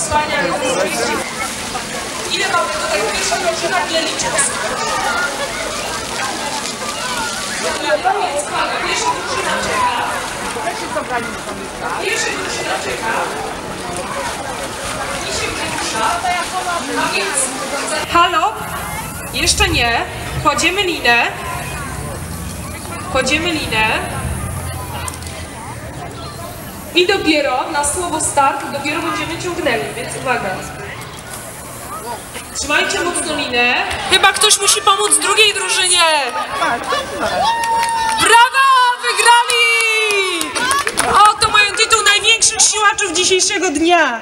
Wspaniale. Ile mamy tutaj pierwsza drużyna, ile liczę? Pierwsza drużyna czeka. Pierwsza drużyna czeka. I się wyrusza. A więc... Halo? Jeszcze nie. Kładziemy linę. Kładziemy linę. I dopiero na słowo start dopiero będziemy ciągnęli, więc uwaga. Trzymajcie mocno linę. Chyba ktoś musi pomóc drugiej drużynie. Brawa! Wygrali! Oto mają tytuł największych siłaczów dzisiejszego dnia.